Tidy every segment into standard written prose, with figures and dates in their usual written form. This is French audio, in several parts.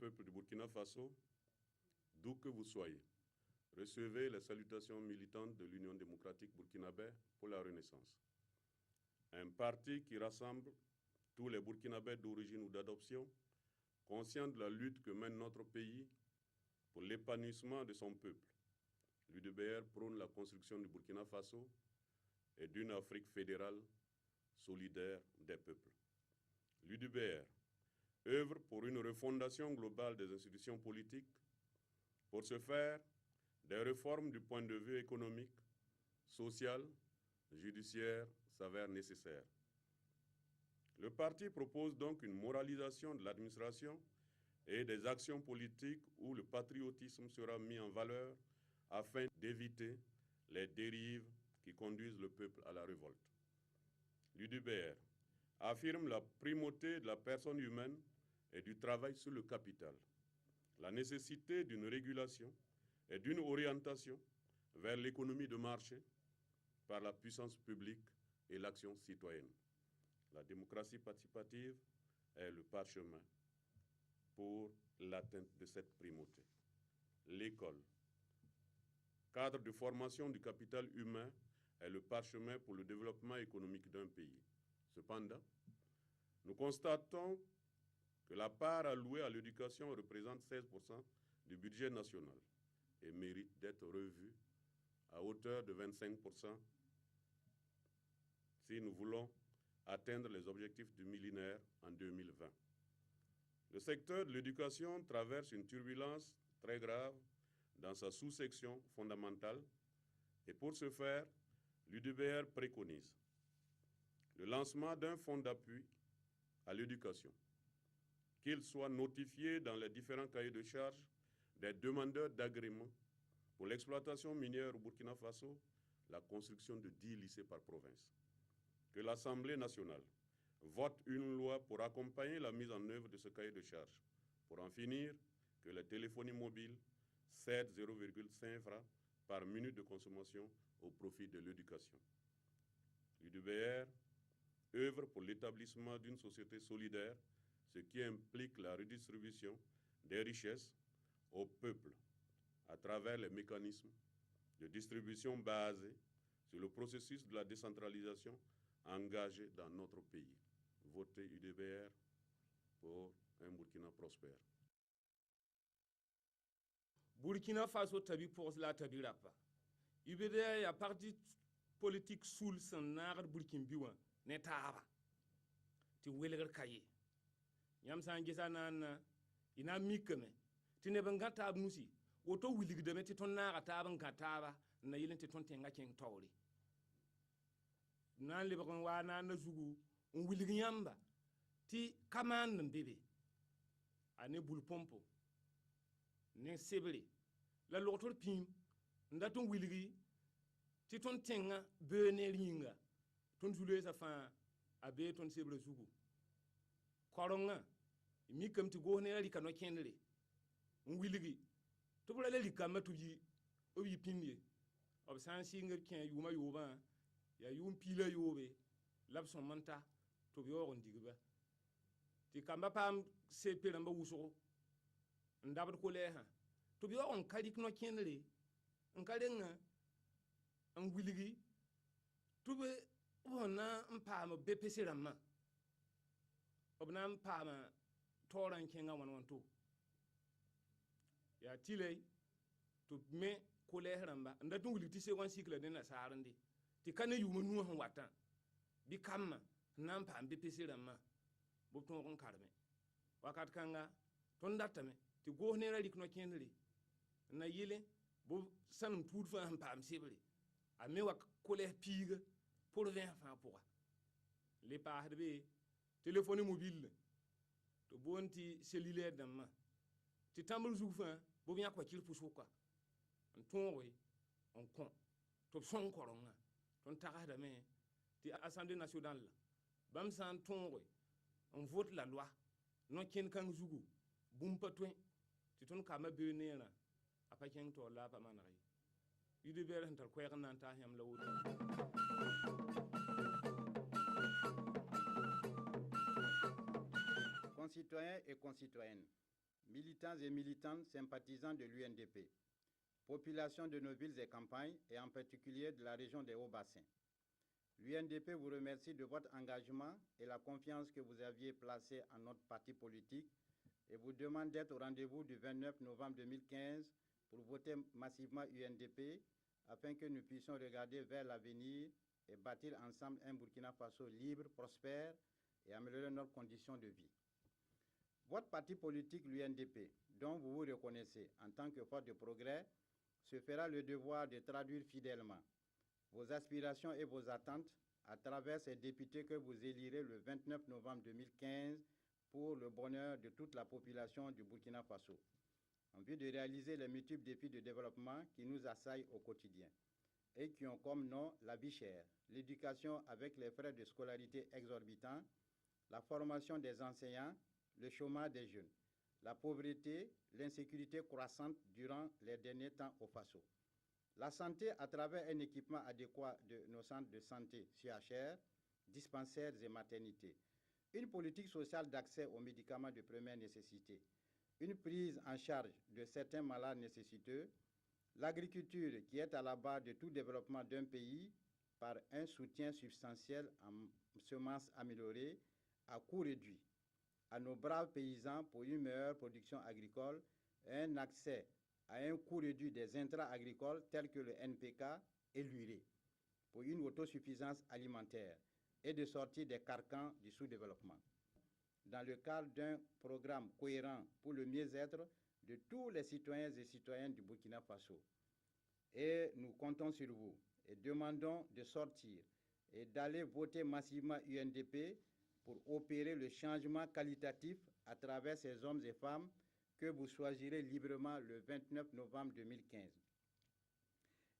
peuple du Burkina Faso, d'où que vous soyez. Recevez les salutations militantes de l'Union démocratique burkinabé pour la Renaissance. Un parti qui rassemble tous les Burkinabés d'origine ou d'adoption, conscients de la lutte que mène notre pays pour l'épanouissement de son peuple. L'UDBR prône la construction du Burkina Faso et d'une Afrique fédérale solidaire des peuples. L'UDBR œuvre pour une refondation globale des institutions politiques. Pour ce faire, des réformes du point de vue économique, social, judiciaire s'avèrent nécessaires. Le parti propose donc une moralisation de l'administration et des actions politiques où le patriotisme sera mis en valeur afin d'éviter les dérives qui conduisent le peuple à la révolte. L'UDBR affirme la primauté de la personne humaine et du travail sur le capital, la nécessité d'une régulation et d'une orientation vers l'économie de marché par la puissance publique et l'action citoyenne. La démocratie participative est le parchemin pour l'atteinte de cette primauté. L'école, cadre de formation du capital humain, est le parchemin pour le développement économique d'un pays. Cependant, nous constatons que la part allouée à l'éducation représente 16% du budget national et mérite d'être revue à hauteur de 25% si nous voulons atteindre les objectifs du millénaire en 2020. Le secteur de l'éducation traverse une turbulence très grave dans sa sous-section fondamentale et pour ce faire, l'UDBR préconise le lancement d'un fonds d'appui à l'éducation, qu'il soit notifié dans les différents cahiers de charges des demandeurs d'agrément pour l'exploitation minière au Burkina Faso, la construction de 10 lycées par province. Que l'Assemblée nationale vote une loi pour accompagner la mise en œuvre de ce cahier de charges, pour en finir que les téléphonies mobiles cèdent 0,5 francs par minute de consommation au profit de l'éducation. L'UDBR œuvre pour l'établissement d'une société solidaire, ce qui implique la redistribution des richesses au peuple à travers les mécanismes de distribution basés sur le processus de la décentralisation engagé dans notre pays. Votez UDBR pour un Burkina prospère. Burkina Faso tabi pour la tabi rapa. UDBR ya parti politique soul san nagar Burkina biwa ne taaba. Ti welger kaye. Yam san gisa nan ina mikame. Ti ne banga taab musi. Woto wilig de ti ton naga taaba nga taaba na yilin ti ton tenga ken tawri. Nan le bakon wa na zugu on wilig yamba ti kaman bebe ane bul pompo ne sebre la lotor pim ndaton wiligi ti ton tenga bene ringa ton zule sa fa abe ton sebre zugu koronga mi kam ti go ne ri kano kenre on wiligi to bula le likama to yi o yi pinye ob san singer ken yuma yoba ya yum pila yobe labson manta to bi oron digba ti kamba pam se peramba wuso ndabd ko leha to bi oron kadi kno kenre en kadenga en wiligi to be wona mpama bepese ramma obna mpama toran kenga wonto ya tilei to me ko lehramba ndatu wiligi se wan sikla de na sarande ti kane yuma nuwa han watan bi kamma nan pam bepese ramma bo ton kon karme wakat kanga ton datame ti go ne rali kno kenre na yile bo sanum tuud fa han pam sebre a me wak kole piga pour 20 francs pour les pas de téléphone mobile to bonti cellulaire damma ti tambul zufa bo bien ko kil puso quoi on ton we on kon to son koronga ton taga me ti assemblée nationale bam san ton we on vote la loi non ken kan zugu bum patwen ti ton kama be nena apa ken to la pa manari UDBR hantar ko nan ta yam la wuto. Concitoyens et concitoyennes, militants et militantes sympathisants de l'UNDP, population de nos villes et campagnes, et en particulier de la région des Hauts-Bassins. L'UNDP vous remercie de votre engagement et la confiance que vous aviez placée en notre parti politique et vous demande d'être au rendez-vous du 29 novembre 2015 pour voter massivement UNDP afin que nous puissions regarder vers l'avenir et bâtir ensemble un Burkina Faso libre, prospère et améliorer notre condition de vie. Votre parti politique, l'UNDP, dont vous vous reconnaissez en tant que force de progrès, se fera le devoir de traduire fidèlement vos aspirations et vos attentes à travers ces députés que vous élirez le 29 novembre 2015 pour le bonheur de toute la population du Burkina Faso, en vue de réaliser les multiples défis de développement qui nous assaillent au quotidien et qui ont comme nom la vie chère, l'éducation avec les frais de scolarité exorbitants, la formation des enseignants, le chômage des jeunes, la pauvreté, l'insécurité croissante durant les derniers temps au Faso. La santé à travers un équipement adéquat de nos centres de santé, CHR, dispensaires et maternités. Une politique sociale d'accès aux médicaments de première nécessité. Une prise en charge de certains malades nécessiteux. L'agriculture qui est à la base de tout développement d'un pays par un soutien substantiel en semences améliorées à coût réduit à nos braves paysans pour une meilleure production agricole et un accès à un coût réduit des intrants agricoles tels que le NPK et l'urée pour une autosuffisance alimentaire et de sortir des carcans du sous-développement. Dans le cadre d'un programme cohérent pour le mieux-être de tous les citoyens et citoyennes du Burkina Faso. Et nous comptons sur vous et demandons de sortir et d'aller voter massivement UNDP pour opérer le changement qualitatif à travers ces hommes et femmes que vous choisirez librement le 29 novembre 2015.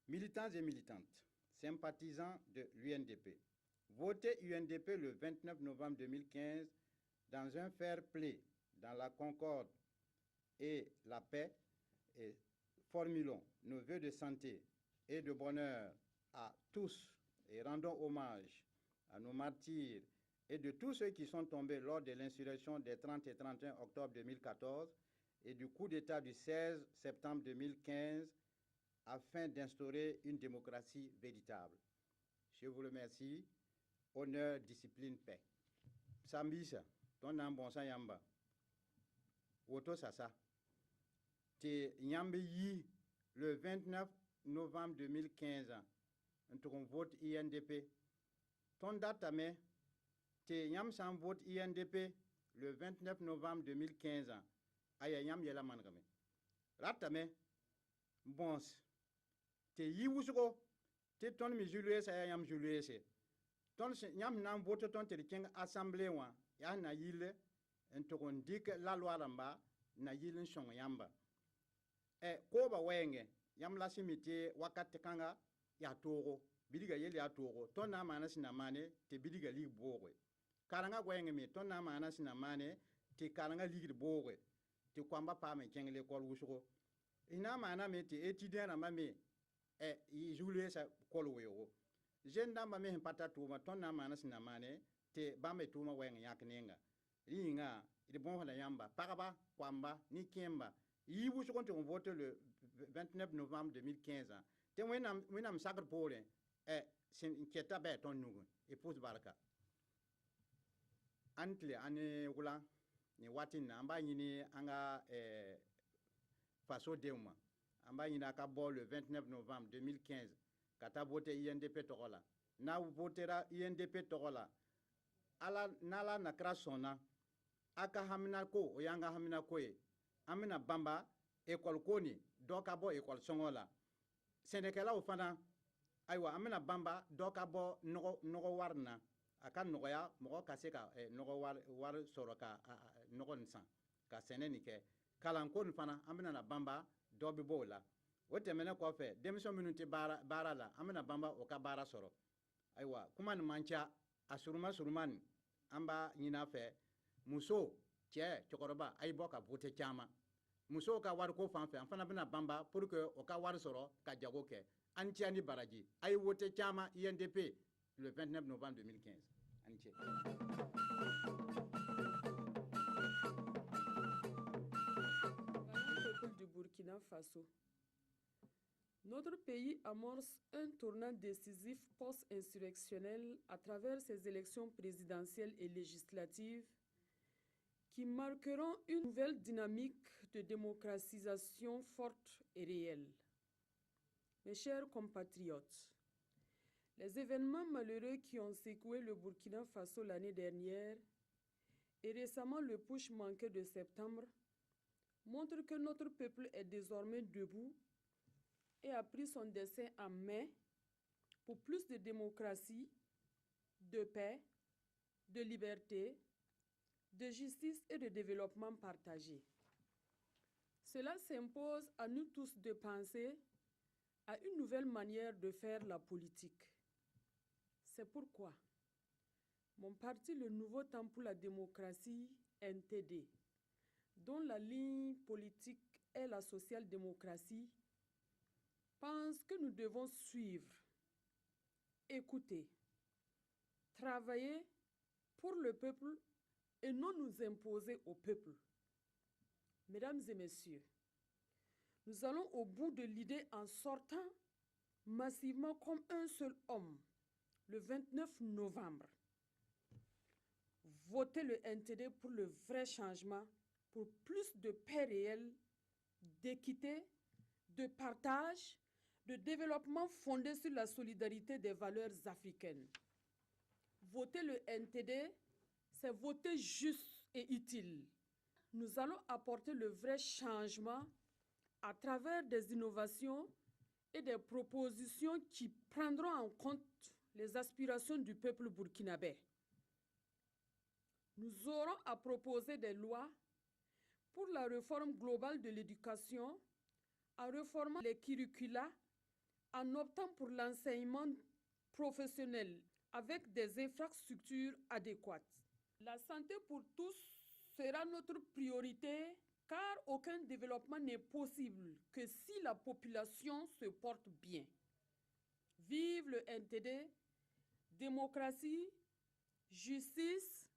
Militants et militantes, sympathisants de l'UNDP, votez UNDP le 29 novembre 2015 dans un fair play, dans la concorde et la paix, et formulons nos vœux de santé et de bonheur à tous et rendons hommage à nos martyrs et de tous ceux qui sont tombés lors de l'insurrection des 30 et 31 octobre 2014 et du coup d'État du 16 septembre 2015 afin d'instaurer une démocratie véritable. Je vous remercie. Honneur, discipline, paix. Sambisa, ton nom bon sang yamba. Woto sasa. Te yambe yi le 29 novembre 2015. On vote INDP. Ton date mais te yam sans vote INDP le 29 novembre 2015. Aya yam yela mangame. Ratame bons. Te yi wusuko. Te ton mi julue sa yam julue se. Ton yam nan vote ton te king assemblée wa ya na yile en to dik la loi lamba na yile shong yamba. Ko ba wenge yam la simiti wakati kanga ya togo bidiga yeli ya togo ton na mana sinamane te bidiga li bogwe karanga wenge mi ton na mana sinamane te karanga li bogwe te kwamba pa me kengle kol wusugo ina mana me te étudiant na mame yi julue sa kol weyo jenda ma me pata tuma ton na mana sinamane te ba me tuma wenge yaknenga ringa il bon la yamba paraba kwamba ni kemba yi wusugo te on vote le 29 novembre 2015 te wenam sacre pour sin inquieta be ton nugu et pose baraka antle ane wula ni watin amba yini anga faso deuma amba yini aka bo le 29 novembre 2015 kata vote INDP togola na votera INDP togola ala nala nakra sona aka hamina ko oyanga hamina ko amina bamba école koni doka bo école songola senekela ofana aywa amina bamba doka bo nogo warna aka nogoya mogo kase ka nogo war soro ka nogo nsan ka seneni ke kalan kon fana amina na bamba dobi bola wotemene ko fe demission minute bara la amina bamba o ka bara soro aywa kuma ni mancha asurman amba nyina fe muso che chokoroba ay boka vote chama muso ka war ko fan fe fana bina bamba pour que o ka war soro ka jago ke antiani baraji ay vote chama INDP le 29 novembre 2015 anti Burkina Faso. Notre pays amorce un tournant décisif post-insurrectionnel à travers ses élections présidentielles et législatives qui marqueront une nouvelle dynamique de démocratisation forte et réelle. Mes chers compatriotes, les événements malheureux qui ont secoué le Burkina Faso l'année dernière et récemment le putsch manqué de septembre montrent que notre peuple est désormais debout et a pris son destin en main pour plus de démocratie, de paix, de liberté, de justice et de développement partagé. Cela s'impose à nous tous de penser à une nouvelle manière de faire la politique. C'est pourquoi mon parti, le Nouveau Temps pour la démocratie, NTD, dont la ligne politique est la social-démocratie, pense que nous devons suivre, écouter, travailler pour le peuple et non nous imposer au peuple. Mesdames et messieurs, nous allons au bout de l'idée en sortant massivement comme un seul homme, le 29 novembre. Votez le NTD pour le vrai changement, pour plus de paix réelle, d'équité, de partage, de développement fondé sur la solidarité des valeurs africaines. Voter le NTD, c'est voter juste et utile. Nous allons apporter le vrai changement à travers des innovations et des propositions qui prendront en compte les aspirations du peuple burkinabé. Nous aurons à proposer des lois pour la réforme globale de l'éducation, en réformant les curricula, en optant pour l'enseignement professionnel avec des infrastructures adéquates. La santé pour tous sera notre priorité car aucun développement n'est possible que si la population se porte bien. Vive le NTD, démocratie, justice,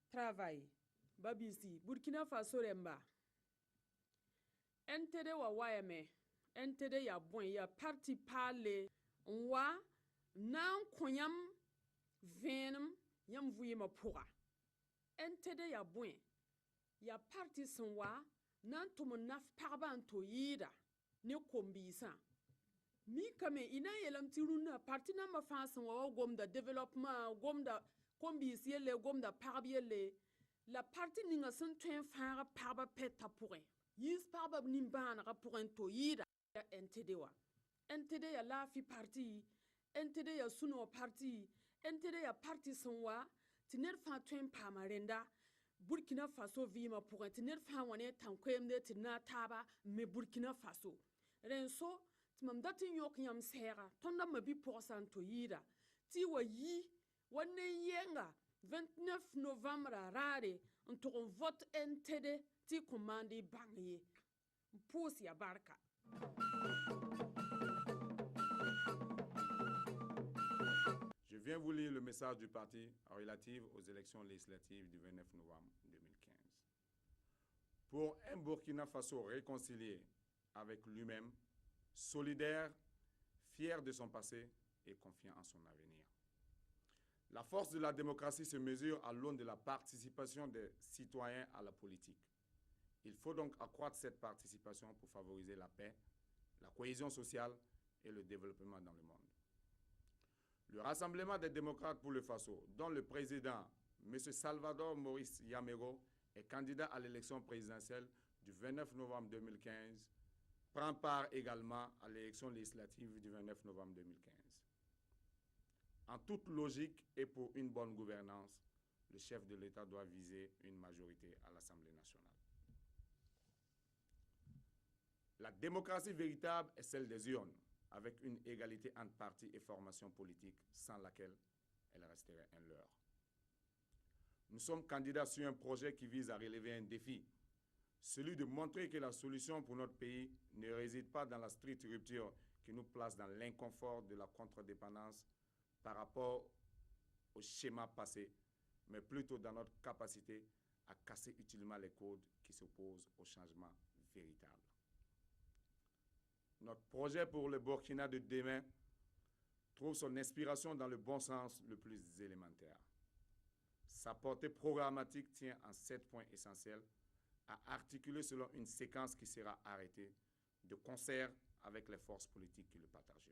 travail. Babisi, Burkina Faso Remba. NTD wa wayame, NTD ya bon ya parti parler, wa nan konyam venum yam vuye ma pourra. NTD ya bon ya parti sonwa nan to naf parban to yida ne kombisa. Mi kame ina yelam tiruna parti na ma fason wa gomda développement gomda kombisi le gomda parbiele la parti ninga sun twen fara parba peta pourrin. Yis parba nimbana ga pourrin to yida NTD wa. NTD ya lafi parti, NTD ya suno parti, NTD ya parti sonwa tiner fa twen pamarenda Burkina Faso vima pourrin tiner fa wane tankwemde tina taba me Burkina Faso. Renso timam dati yok yam sera tonda mabi poursan to yida ti wa yi wane yenga 29 novembre rare on vote NTD ti commande bangye pousse ya barka. Je viens vous lire le message du parti relatif aux élections législatives du 29 novembre 2015. Pour un Burkina Faso réconcilié avec lui-même, solidaire, fier de son passé et confiant en son avenir. La force de la démocratie se mesure à l'aune de la participation des citoyens à la politique. Il faut donc accroître cette participation pour favoriser la paix, la cohésion sociale et le développement dans le monde. Le Rassemblement des démocrates pour le Faso, dont le président, M. Salvador Maurice Yamero, est candidat à l'élection présidentielle du 29 novembre 2015, prend part également à l'élection législative du 29 novembre 2015. En toute logique et pour une bonne gouvernance, le chef de l'État doit viser une majorité à l'Assemblée nationale. La démocratie véritable est celle des urnes, avec une égalité entre partis et formations politiques, sans laquelle elle resterait un leurre. Nous sommes candidats sur un projet qui vise à relever un défi, celui de montrer que la solution pour notre pays ne réside pas dans la stricte rupture qui nous place dans l'inconfort de la contre-dépendance par rapport au schéma passé, mais plutôt dans notre capacité à casser utilement les codes qui s'opposent au changement véritable. Notre projet pour le Burkina de demain trouve son inspiration dans le bon sens le plus élémentaire. Sa portée programmatique tient en 7 points essentiels à articuler selon une séquence qui sera arrêtée de concert avec les forces politiques qui le partageront.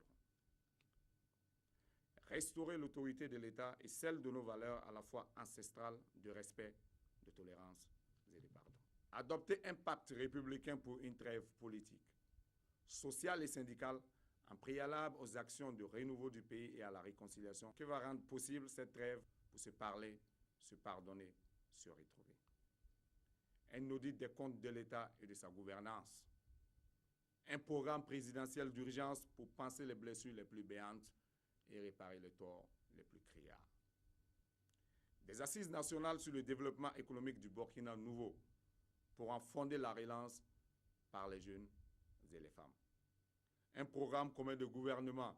Restaurer l'autorité de l'État et celle de nos valeurs à la fois ancestrales de respect, de tolérance et de pardon. Adopter un pacte républicain pour une trêve politique, sociale et syndicale en préalable aux actions de renouveau du pays et à la réconciliation qui va rendre possible cette trêve pour se parler, se pardonner, se retrouver. Un audit des comptes de l'État et de sa gouvernance. Un programme présidentiel d'urgence pour panser les blessures les plus béantes et réparer les torts les plus criards. Des assises nationales sur le développement économique du Burkina nouveau pour en fonder la relance par les jeunes et les femmes. Un programme commun de gouvernement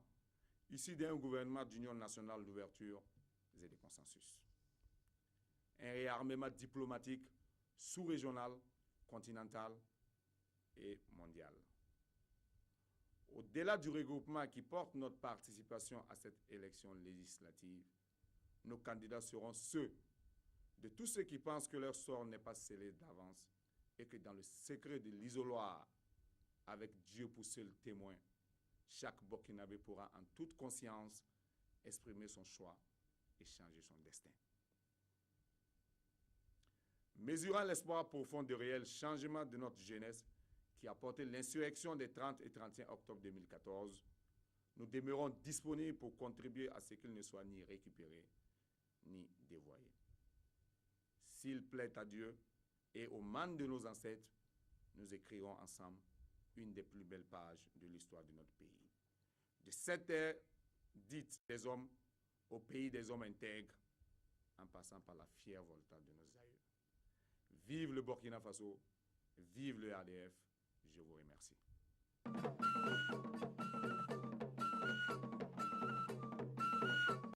issu d'un gouvernement d'union nationale d'ouverture et de consensus. Un réarmement diplomatique sous-régional, continental et mondial. Au-delà du regroupement qui porte notre participation à cette élection législative, nos candidats seront ceux de tous ceux qui pensent que leur sort n'est pas scellé d'avance et que dans le secret de l'isoloir, avec Dieu pour seul témoin, chaque Burkinabé pourra en toute conscience exprimer son choix et changer son destin. Mesurant l'espoir profond de réel changement de notre jeunesse qui a porté l'insurrection des 30 et 31 octobre 2014, nous demeurons disponibles pour contribuer à ce qu'il ne soit ni récupéré ni dévoyé. S'il plaît à Dieu et aux mains de nos ancêtres, nous écrirons ensemble une des plus belles pages de l'histoire de notre pays. De cette terre dite des hommes au pays des hommes intègres, en passant par la fière volta de nos aïeux. Vive le Burkina Faso, vive le RDF, je vous remercie.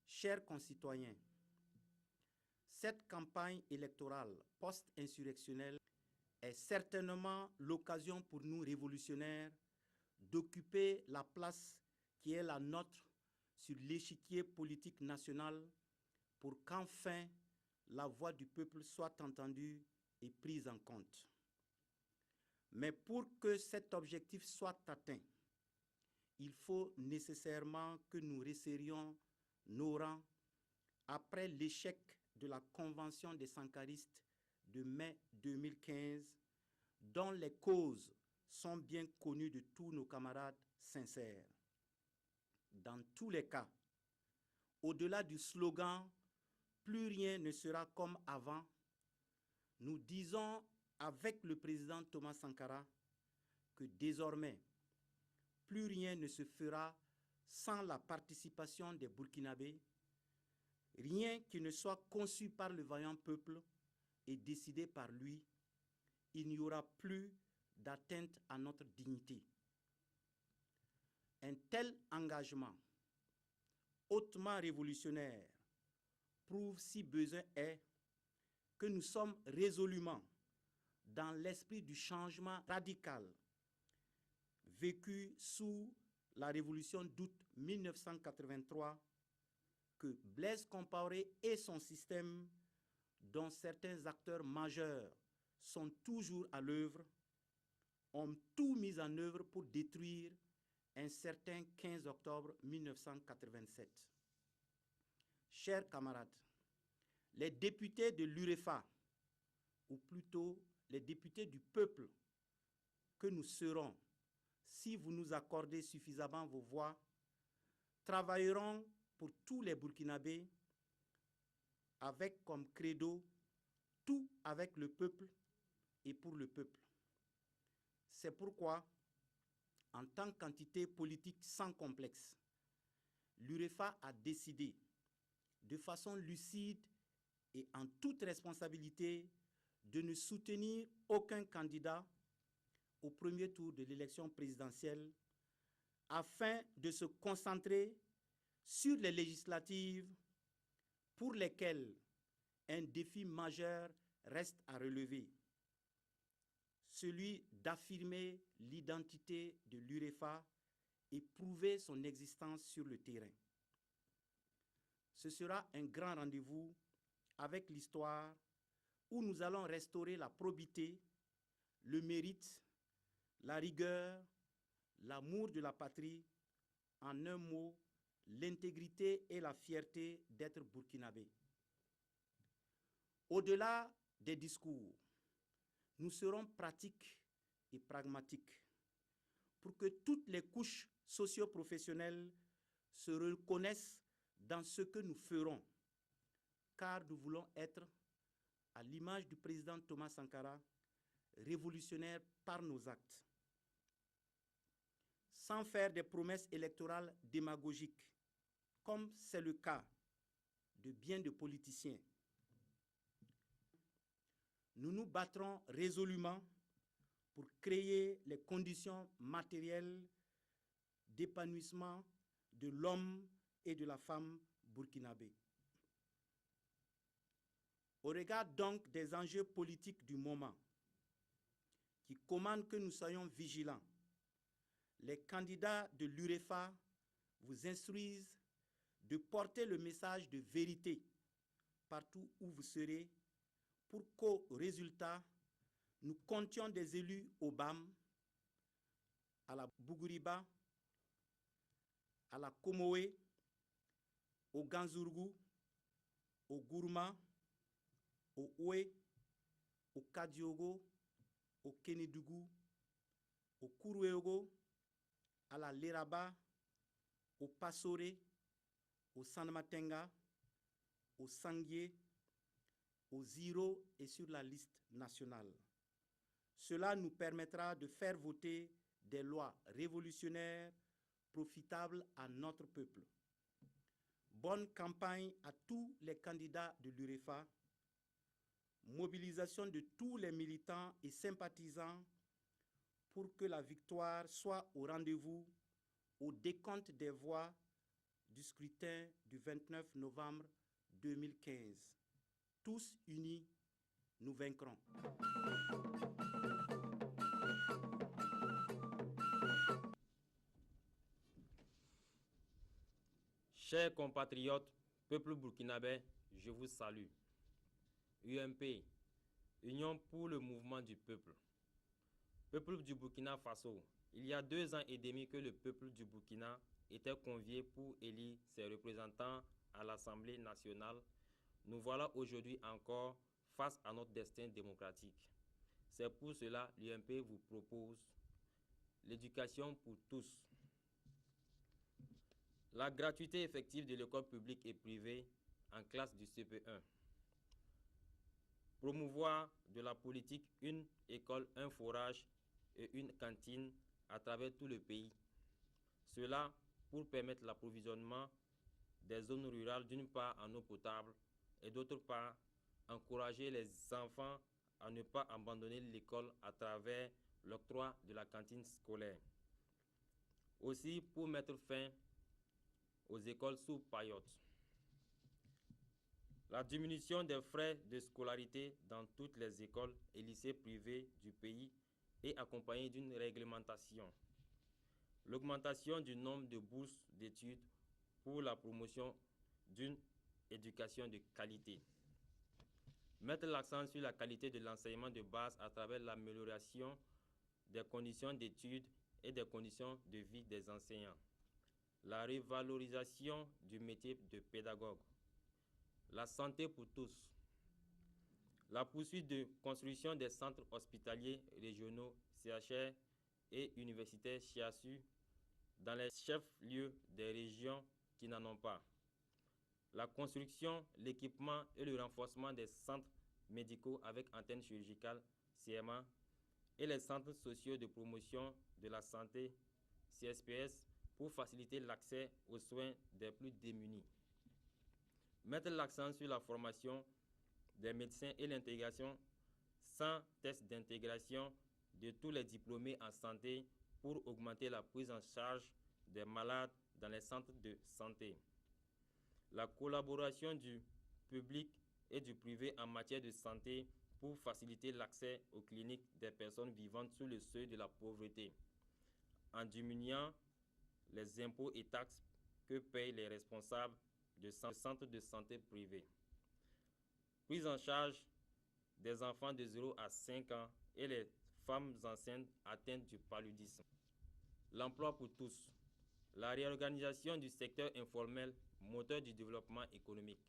Chers concitoyens, cette campagne électorale post-insurrectionnelle est certainement l'occasion pour nous révolutionnaires d'occuper la place qui est la nôtre sur l'échiquier politique national pour qu'enfin la voix du peuple soit entendue et prise en compte. Mais pour que cet objectif soit atteint, il faut nécessairement que nous resserrions nos rangs après l'échec de la Convention des Sankaristes de mai 2015, dont les causes sont bien connues de tous nos camarades sincères. Dans tous les cas, au-delà du slogan « Plus rien ne sera comme avant », nous disons avec le président Thomas Sankara que désormais, plus rien ne se fera sans la participation des Burkinabés, rien qui ne soit conçu par le vaillant peuple et décidé par lui, il n'y aura plus d'atteinte à notre dignité. Un tel engagement, hautement révolutionnaire, prouve, si besoin est, que nous sommes résolument dans l'esprit du changement radical vécu sous la révolution d'août 1983 que Blaise Compaoré et son système, dont certains acteurs majeurs sont toujours à l'œuvre, ont tout mis en œuvre pour détruire un certain 15 octobre 1987. Chers camarades, les députés de l'UREFA, ou plutôt les députés du peuple que nous serons, si vous nous accordez suffisamment vos voix, travailleront pour tous les Burkinabés avec comme credo tout avec le peuple et pour le peuple. C'est pourquoi, en tant qu'entité politique sans complexe, l'UREFA a décidé, de façon lucide et en toute responsabilité, de ne soutenir aucun candidat au premier tour de l'élection présidentielle afin de se concentrer sur les législatives pour lesquelles un défi majeur reste à relever, celui d'affirmer l'identité de l'UREFA et prouver son existence sur le terrain. Ce sera un grand rendez-vous avec l'histoire où nous allons restaurer la probité, le mérite, la rigueur, l'amour de la patrie, en un mot, l'intégrité et la fierté d'être burkinabé. Au-delà des discours, nous serons pratiques et pragmatiques pour que toutes les couches socio-professionnelles se reconnaissent dans ce que nous ferons, car nous voulons être, à l'image du président Thomas Sankara, révolutionnaires par nos actes. Sans faire des promesses électorales démagogiques, comme c'est le cas de bien de politiciens. Nous nous battrons résolument pour créer les conditions matérielles d'épanouissement de l'homme et de la femme burkinabé. Au regard donc des enjeux politiques du moment, qui commandent que nous soyons vigilants, les candidats de l'UREFA vous instruisent de porter le message de vérité partout où vous serez pour qu'au résultat, nous comptions des élus au BAM, à la Bougouriba, à la Komoé, au Ganzourgou, au Gourma, au Oué, au Kadiogo, au Kénidougou, au Kourouéogo, à la Léraba, au Passoré, au Sanmatenga, au Sanguié, au Ziro et sur la liste nationale. Cela nous permettra de faire voter des lois révolutionnaires profitables à notre peuple. Bonne campagne à tous les candidats de l'UREFA. Mobilisation de tous les militants et sympathisants pour que la victoire soit au rendez-vous au décompte des voix du scrutin du 29 novembre 2015. Tous unis, nous vaincrons. Chers compatriotes, peuple burkinabé, je vous salue. UMP, Union pour le mouvement du peuple. Peuple du Burkina Faso, il y a 2 ans et demi que le peuple du Burkina était convié pour élire ses représentants à l'Assemblée nationale. Nous voilà aujourd'hui encore face à notre destin démocratique. C'est pour cela que l'UMP vous propose l'éducation pour tous. La gratuité effective de l'école publique et privée en classe du CP1. Promouvoir de la politique une école, un forage et une cantine à travers tout le pays. Cela pour permettre l'approvisionnement des zones rurales d'une part en eau potable et d'autre part encourager les enfants à ne pas abandonner l'école à travers l'octroi de la cantine scolaire. Aussi pour mettre fin aux écoles sous paillotes. La diminution des frais de scolarité dans toutes les écoles et lycées privés du pays est accompagnée d'une réglementation. L'augmentation du nombre de bourses d'études pour la promotion d'une éducation de qualité. Mettre l'accent sur la qualité de l'enseignement de base à travers l'amélioration des conditions d'études et des conditions de vie des enseignants. La revalorisation du métier de pédagogue. La santé pour tous. La poursuite de construction des centres hospitaliers régionaux, CHR et universitaires CHU dans les chefs-lieux des régions qui n'en ont pas. La construction, l'équipement et le renforcement des centres médicaux avec antenne chirurgicale, CMA, et les centres sociaux de promotion de la santé, CSPS, pour faciliter l'accès aux soins des plus démunis. Mettre l'accent sur la formation des médecins et l'intégration sans test d'intégration de tous les diplômés en santé pour augmenter la prise en charge des malades dans les centres de santé. La collaboration du public et du privé en matière de santé pour faciliter l'accès aux cliniques des personnes vivant sous le seuil de la pauvreté, en diminuant les impôts et taxes que payent les responsables de centres de santé privés. Prise en charge des enfants de 0 à 5 ans et les femmes enceintes atteintes du paludisme. L'emploi pour tous. La réorganisation du secteur informel, moteur du développement économique.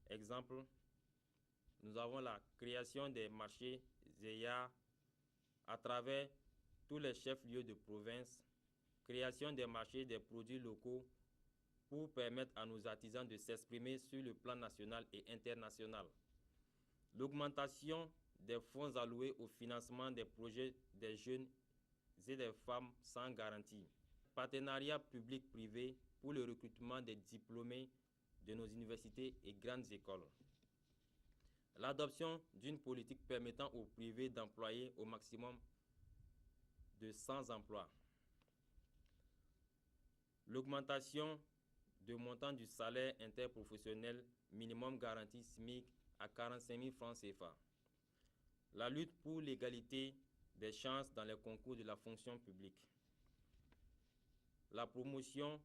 Exemple, nous avons la création des marchés ZEA à travers tous les chefs-lieux de province, création des marchés des produits locaux pour permettre à nos artisans de s'exprimer sur le plan national et international. L'augmentation des fonds alloués au financement des projets des jeunes et des femmes sans garantie. Partenariat public-privé pour le recrutement des diplômés de nos universités et grandes écoles. L'adoption d'une politique permettant au privé d'employer au maximum de 100 emplois. L'augmentation du montant du salaire interprofessionnel minimum garanti SMIC à 45 000 francs CFA. La lutte pour l'égalité des chances dans les concours de la fonction publique. La promotion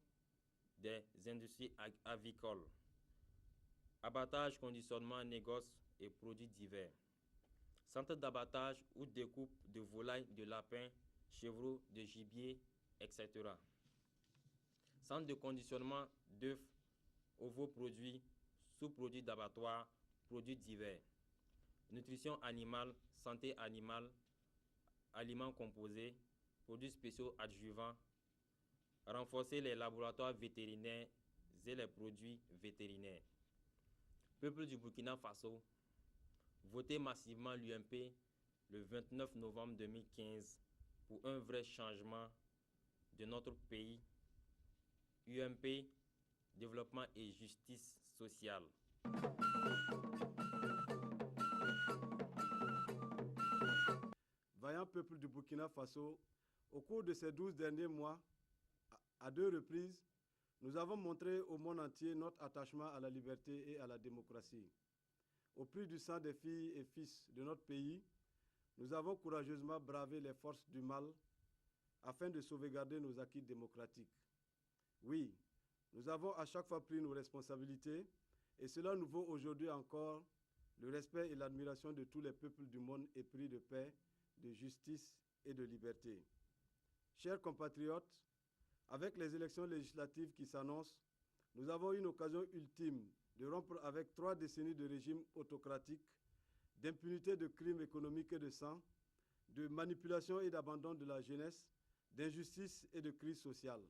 des industries avicoles. Abattage, conditionnement, négoce et produits divers. Centre d'abattage ou découpe de volailles, de lapins, chevreaux, de gibier, etc. Centre de conditionnement d'œufs, ovoproduits, sous-produits d'abattoir, produits divers. Nutrition animale, santé animale, aliments composés, produits spéciaux adjuvants. Renforcer les laboratoires vétérinaires et les produits vétérinaires. Peuple du Burkina Faso, votez massivement l'UMP le 29 novembre 2015 pour un vrai changement de notre pays. UMP, développement et justice sociale. Vaillant peuple du Burkina Faso, au cours de ces 12 derniers mois, à 2 reprises, nous avons montré au monde entier notre attachement à la liberté et à la démocratie. Au prix du sang des filles et fils de notre pays, nous avons courageusement bravé les forces du mal afin de sauvegarder nos acquis démocratiques. Oui, nous avons à chaque fois pris nos responsabilités et cela nous vaut aujourd'hui encore le respect et l'admiration de tous les peuples du monde épris de paix, de justice et de liberté. Chers compatriotes, avec les élections législatives qui s'annoncent, nous avons une occasion ultime de rompre avec 3 décennies de régime autocratique, d'impunité de crimes économiques et de sang, de manipulation et d'abandon de la jeunesse, d'injustice et de crise sociale.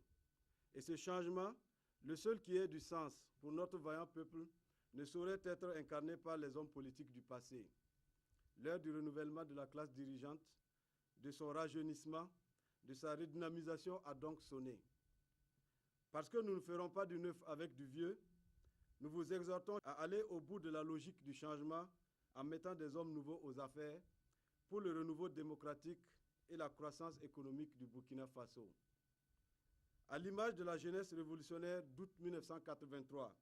Et ce changement, le seul qui ait du sens pour notre vaillant peuple, ne saurait être incarné par les hommes politiques du passé. L'heure du renouvellement de la classe dirigeante, de son rajeunissement, de sa redynamisation a donc sonné. Parce que nous ne ferons pas du neuf avec du vieux, nous vous exhortons à aller au bout de la logique du changement en mettant des hommes nouveaux aux affaires pour le renouveau démocratique et la croissance économique du Burkina Faso. À l'image de la jeunesse révolutionnaire d'août 1983,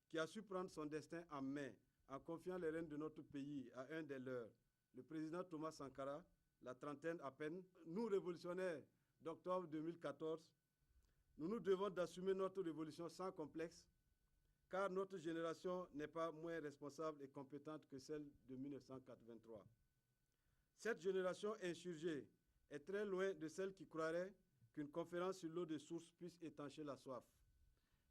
qui a su prendre son destin en main en confiant les rênes de notre pays à un des leurs, le président Thomas Sankara, la trentaine à peine, nous révolutionnaires d'octobre 2014, nous nous devons d'assumer notre révolution sans complexe, car notre génération n'est pas moins responsable et compétente que celle de 1983. Cette génération insurgée est très loin de celle qui croirait qu'une conférence sur l'eau de source puisse étancher la soif.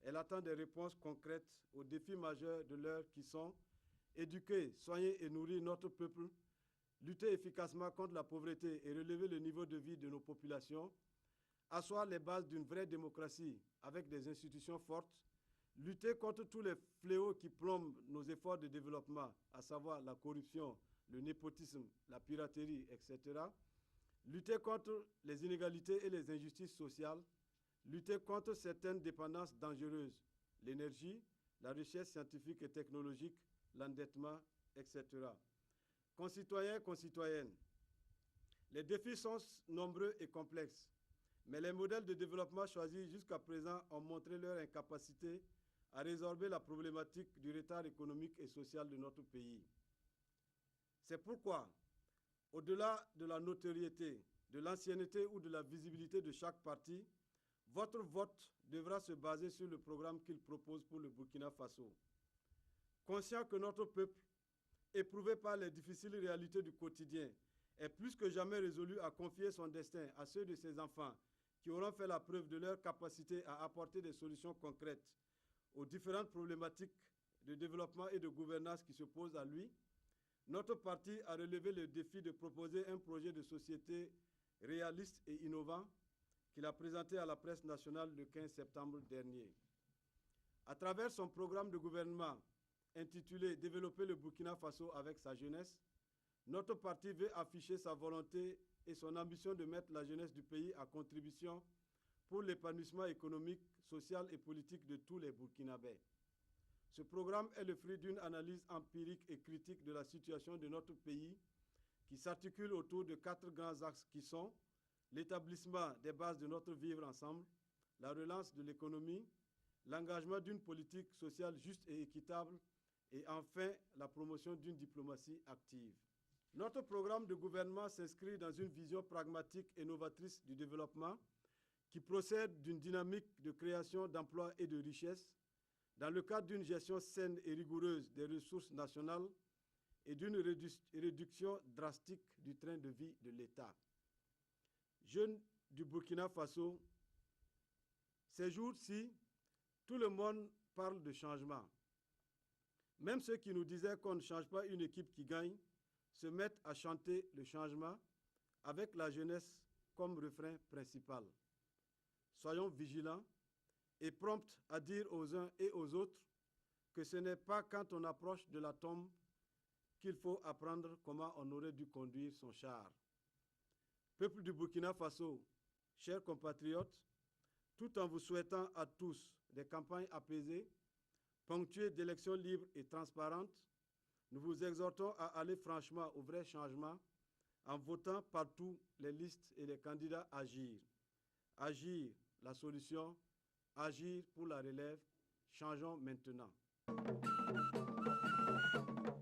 Elle attend des réponses concrètes aux défis majeurs de l'heure qui sont éduquer, soigner et nourrir notre peuple, lutter efficacement contre la pauvreté et relever le niveau de vie de nos populations, asseoir les bases d'une vraie démocratie avec des institutions fortes, lutter contre tous les fléaux qui plombent nos efforts de développement, à savoir la corruption, le népotisme, la piraterie, etc., lutter contre les inégalités et les injustices sociales, lutter contre certaines dépendances dangereuses, l'énergie, la recherche scientifique et technologique, l'endettement, etc. Concitoyens, concitoyennes, les défis sont nombreux et complexes, mais les modèles de développement choisis jusqu'à présent ont montré leur incapacité à résorber la problématique du retard économique et social de notre pays. C'est pourquoi, au-delà de la notoriété, de l'ancienneté ou de la visibilité de chaque parti, votre vote devra se baser sur le programme qu'il propose pour le Burkina Faso. Conscient que notre peuple, éprouvé par les difficiles réalités du quotidien, est plus que jamais résolu à confier son destin à ceux de ses enfants qui auront fait la preuve de leur capacité à apporter des solutions concrètes aux différentes problématiques de développement et de gouvernance qui se posent à lui, notre parti a relevé le défi de proposer un projet de société réaliste et innovant qu'il a présenté à la presse nationale le 15 septembre dernier. À travers son programme de gouvernement intitulé « Développer le Burkina Faso avec sa jeunesse », notre parti veut afficher sa volonté et son ambition de mettre la jeunesse du pays à contribution pour l'épanouissement économique, social et politique de tous les Burkinabés. Ce programme est le fruit d'une analyse empirique et critique de la situation de notre pays qui s'articule autour de 4 grands axes qui sont l'établissement des bases de notre vivre ensemble, la relance de l'économie, l'engagement d'une politique sociale juste et équitable et enfin la promotion d'une diplomatie active. Notre programme de gouvernement s'inscrit dans une vision pragmatique et novatrice du développement qui procède d'une dynamique de création d'emplois et de richesses dans le cadre d'une gestion saine et rigoureuse des ressources nationales et d'une réduction drastique du train de vie de l'État. Jeunes du Burkina Faso, ces jours-ci, tout le monde parle de changement. Même ceux qui nous disaient qu'on ne change pas une équipe qui gagne se mettent à chanter le changement avec la jeunesse comme refrain principal. Soyons vigilants et prompts à dire aux uns et aux autres que ce n'est pas quand on approche de la tombe qu'il faut apprendre comment on aurait dû conduire son char. Peuple du Burkina Faso, chers compatriotes, tout en vous souhaitant à tous des campagnes apaisées, ponctuées d'élections libres et transparentes, nous vous exhortons à aller franchement au vrai changement en votant partout les listes et les candidats Agir. Agir, la solution, agir pour la relève. Changeons maintenant.